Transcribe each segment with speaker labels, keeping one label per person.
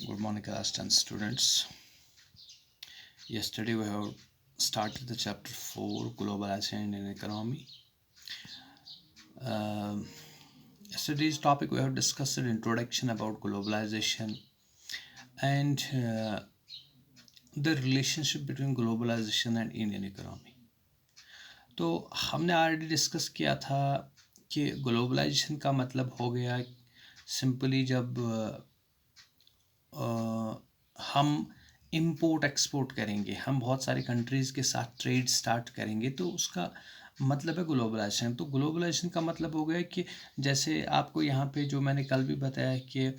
Speaker 1: Good morning, class 10 students. Yesterday we have started the chapter 4, Globalization in Economy. Yesterday's topic we have discussed an introduction about globalization and the relationship between globalization and Indian economy. तो हमने already discuss किया था कि globalisation का मतलब हो गया simply जब हम इंपोर्ट एक्सपोर्ट करेंगे, हम बहुत सारी कंट्रीज़ के साथ ट्रेड स्टार्ट करेंगे, तो उसका मतलब है ग्लोबलाइजेशन। तो ग्लोबलाइजेशन का मतलब हो गया कि जैसे आपको यहाँ पे जो मैंने कल भी बताया कि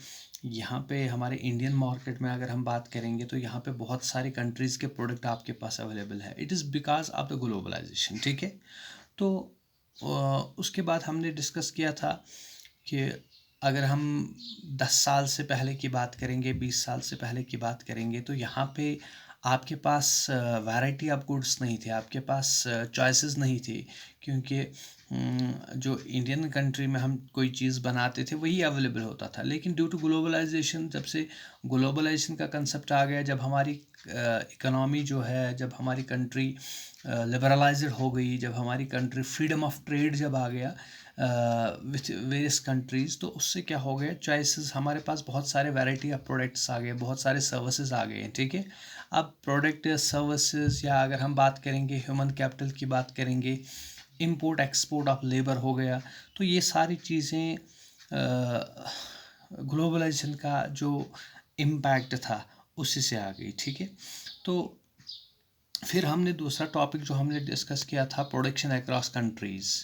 Speaker 1: यहाँ पे हमारे इंडियन मार्केट में अगर हम बात करेंगे तो यहाँ पे बहुत सारी कंट्रीज़ के प्रोडक्ट आपके पास अवेलेबल है। It is because of the globalisation. ठीक है, तो उसके बाद हमने डिस्कस किया था कि अगर हम 10 साल से पहले की बात करेंगे, 20 साल से पहले की बात करेंगे, तो यहाँ पे आपके पास वैरायटी ऑफ गुड्स नहीं थे, आपके पास चॉइसेस नहीं थे, क्योंकि जो इंडियन कंट्री में हम कोई चीज़ बनाते थे वही अवेलेबल होता था। लेकिन ड्यू टू ग्लोबलाइजेशन, जब से ग्लोबलाइजेशन का कंसेप्ट आ गया, जब हमारी इकोनॉमी जो है, जब हमारी कंट्री लिबरलाइज्ड हो गई, जब हमारी कंट्री फ्रीडम ऑफ ट्रेड जब आ गया विथ वेरियस कंट्रीज़, तो उससे क्या हो गया, चॉइसेस हमारे पास बहुत सारे वैरायटी ऑफ प्रोडक्ट्स आ गए, बहुत सारे सर्विसेज आ गए हैं। ठीक है, अब प्रोडक्ट सर्विसेज या अगर हम बात करेंगे ह्यूमन कैपिटल की बात करेंगे, इंपोर्ट एक्सपोर्ट ऑफ लेबर हो गया, तो ये सारी चीज़ें ग्लोबलाइजेशन का जो इम्पैक्ट था उसी से आ गई। ठीक है, तो फिर हमने दूसरा टॉपिक जो हमने डिस्कस किया था प्रोडक्शन अक्रॉस कंट्रीज़,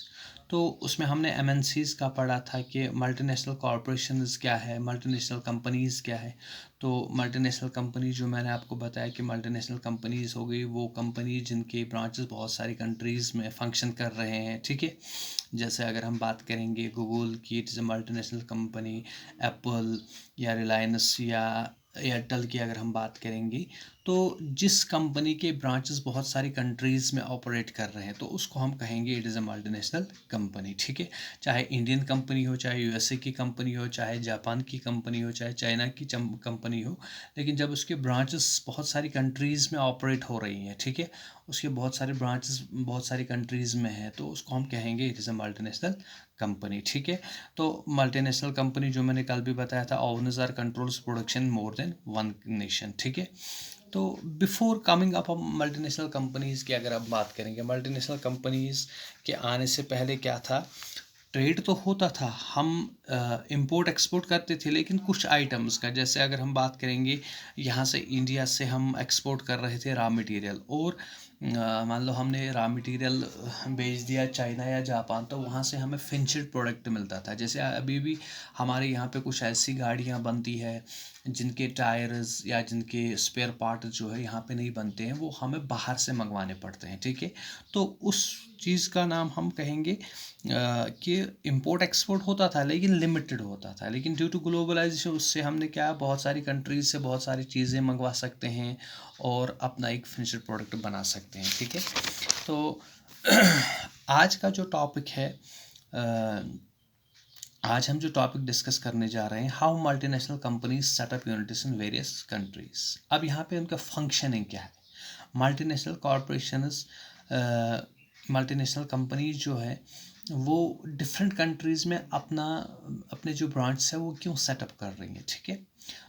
Speaker 1: तो उसमें हमने एमएनसीज़ का पढ़ा था कि मल्टीनेशनल कॉरपोरेशंस क्या है, मल्टीनेशनल कंपनीज़ क्या है। तो मल्टीनेशनल कंपनी जो मैंने आपको बताया कि मल्टीनेशनल कंपनीज़ हो गई वो कंपनी जिनके ब्रांचेस बहुत सारी कंट्रीज़ में फंक्शन कर रहे हैं। ठीक है, जैसे अगर हम बात करेंगे गूगल की, it is a multinational company, Apple या रिलायंस या एयरटेल की अगर हम बात करेंगे, तो जिस कंपनी के ब्रांचेस बहुत सारी कंट्रीज़ में ऑपरेट कर रहे हैं तो उसको हम कहेंगे it is a multinational company. ठीक है, चाहे इंडियन कंपनी हो, चाहे यूएसए की कंपनी हो, चाहे जापान की कंपनी हो, चाहे चाइना की कंपनी हो, लेकिन जब उसके ब्रांचेस बहुत सारी कंट्रीज़ में ऑपरेट हो रही हैं, ठीक है, उसके बहुत सारे ब्रांचेस बहुत सारी कंट्रीज़ में हैं, तो उसको हम कहेंगे it is a multinational company. ठीक है, तो मल्टीनेशनल कंपनी जो मैंने कल भी बताया था, owners are controls production more than one nation. ठीक है, तो before coming up multinational companies की अगर आप बात करेंगे, मल्टीनेशनल कंपनीज़ के आने से पहले क्या था, ट्रेड तो होता था, हम इंपोर्ट एक्सपोर्ट करते थे, लेकिन कुछ आइटम्स का, जैसे अगर हम बात करेंगे यहाँ से इंडिया से हम एक्सपोर्ट कर रहे थे रॉ मटेरियल, और मान लो हमने रॉ मटेरियल भेज दिया चाइना या जापान, तो वहाँ से हमें फिनिश्ड प्रोडक्ट मिलता था। जैसे अभी भी हमारे यहाँ पे कुछ ऐसी गाड़ियाँ बनती है जिनके टायर्स या जिनके स्पेयर पार्ट जो है यहाँ पे नहीं बनते हैं, वो हमें बाहर से मंगवाने पड़ते हैं। ठीक है, तो उस चीज़ का नाम हम कहेंगे कि इंपोर्ट एक्सपोर्ट होता था लेकिन लिमिटेड होता था, लेकिन ड्यू टू ग्लोबलाइजेशन उससे हमने क्या, बहुत सारी कंट्रीज से बहुत सारी चीज़ें मंगवा सकते हैं और अपना एक फिनिश्ड प्रोडक्ट बना सकते हैं। ठीक है, तो आज का जो टॉपिक है, आज हम जो टॉपिक डिस्कस करने जा रहे हैं, how multinational companies setup units in various countries. अब यहाँ पे उनका फंक्शनिंग क्या है, मल्टीनेशनल कॉरपोरेशंस, मल्टीनेशनल कंपनीज जो है वो डिफरेंट कंट्रीज़ में अपने जो ब्रांच है वो क्यों सेटअप कर रही हैं। ठीक है,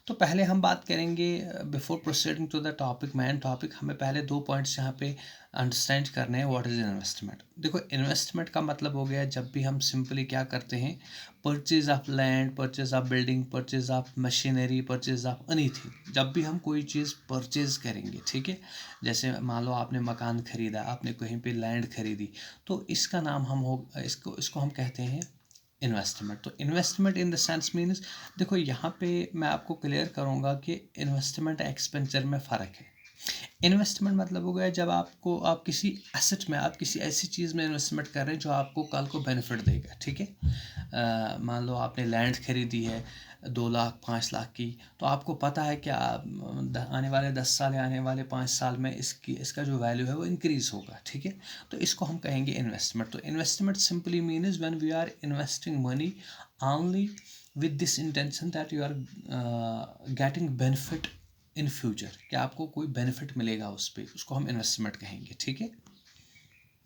Speaker 1: तो पहले हम बात करेंगे, before proceeding to the topic, main topic, हमें पहले 2 पॉइंट्स यहाँ पे अंडरस्टैंड करने हैं। What is investment. देखो, इन्वेस्टमेंट का मतलब हो गया जब भी हम सिंपली क्या करते हैं, purchase of land, purchase of building, purchase of machinery, purchase of anything, जब भी हम कोई चीज़ परचेज करेंगे। ठीक है, जैसे मान लो आपने मकान ख़रीदा, आपने कहीं पे लैंड खरीदी, तो इसका नाम हम हो इसको इसको हम कहते हैं इन्वेस्टमेंट। तो investment in the sense means, देखो यहाँ पे मैं आपको क्लियर करूँगा कि इन्वेस्टमेंट एक्सपेंचर में फ़र्क है। इन्वेस्टमेंट मतलब हो गया जब आप किसी एसेट में, आप किसी ऐसी चीज़ में इन्वेस्टमेंट कर रहे हैं जो आपको कल को बेनिफिट देगा। ठीक है, मान लो आपने लैंड खरीदी है 2 लाख 5 लाख की, तो आपको पता है कि आने वाले 10 साल या आने वाले 5 साल में इसका जो वैल्यू है वो इंक्रीज़ होगा। ठीक है, तो इसको हम कहेंगे इन्वेस्टमेंट। तो investment simply means when we are investing money only with this intention that you are getting benefit in future, कि आपको कोई बेनिफिट मिलेगा उस पर, उसको हम इन्वेस्टमेंट कहेंगे, ठीक है।